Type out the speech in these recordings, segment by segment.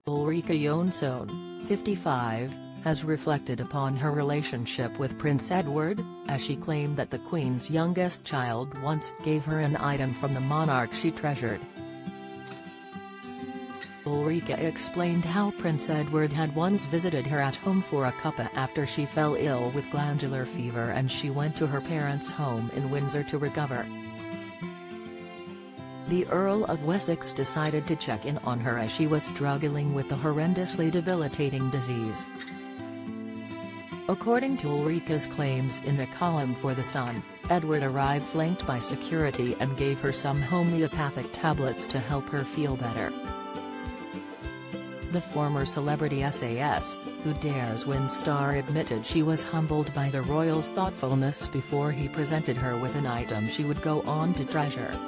Ulrika Jonsson, 55, has reflected upon her relationship with Prince Edward, as she claimed that the Queen's youngest child once gave her an item from the monarch she treasured. Ulrika explained how Prince Edward had once visited her at home for a cuppa after she fell ill with glandular fever and she went to her parents' home in Windsor to recover. The Earl of Wessex decided to check in on her as she was struggling with the horrendously debilitating disease. According to Ulrika's claims in a column for The Sun, Edward arrived flanked by security and gave her some homeopathic tablets to help her feel better. The former celebrity SAS, Who Dares Win star admitted she was humbled by the royal's thoughtfulness before he presented her with an item she would go on to treasure.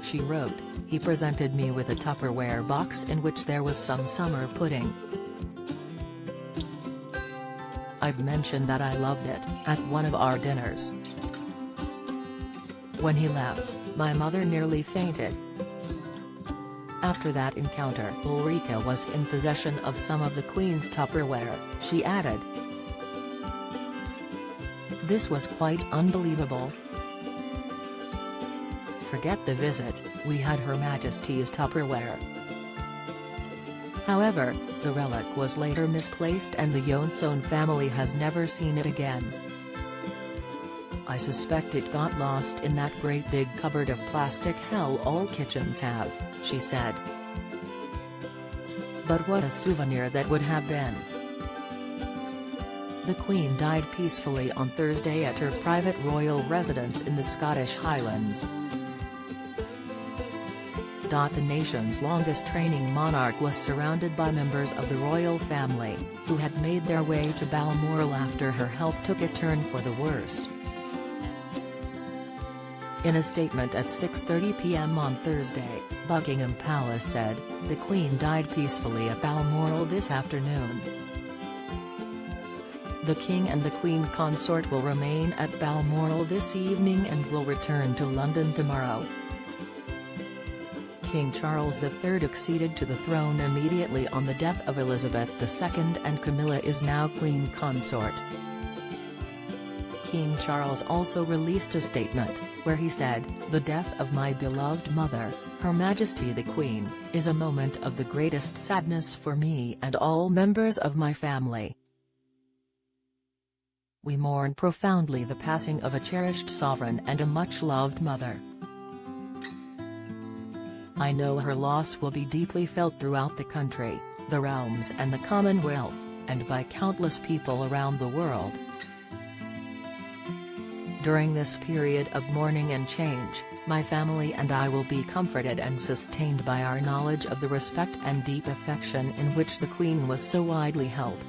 She wrote, "He presented me with a Tupperware box in which there was some summer pudding. I've mentioned that I loved it at one of our dinners. When he left, my mother nearly fainted." After that encounter, Ulrika was in possession of some of the Queen's Tupperware, she added. "This was quite unbelievable. Forget the visit, we had Her Majesty's Tupperware." However, the relic was later misplaced and the Jonsson family has never seen it again. "I suspect it got lost in that great big cupboard of plastic hell all kitchens have," she said. But what a souvenir that would have been. The Queen died peacefully on Thursday at her private royal residence in the Scottish Highlands. The nation's longest reigning monarch was surrounded by members of the royal family, who had made their way to Balmoral after her health took a turn for the worst. In a statement at 6:30 p.m. on Thursday, Buckingham Palace said, "The Queen died peacefully at Balmoral this afternoon. The King and the Queen consort will remain at Balmoral this evening and will return to London tomorrow." King Charles III acceded to the throne immediately on the death of Elizabeth II and Camilla is now Queen consort. King Charles also released a statement, where he said, "The death of my beloved mother, Her Majesty the Queen, is a moment of the greatest sadness for me and all members of my family. We mourn profoundly the passing of a cherished sovereign and a much-loved mother. I know her loss will be deeply felt throughout the country, the realms and the Commonwealth, and by countless people around the world. During this period of mourning and change, my family and I will be comforted and sustained by our knowledge of the respect and deep affection in which the Queen was so widely held."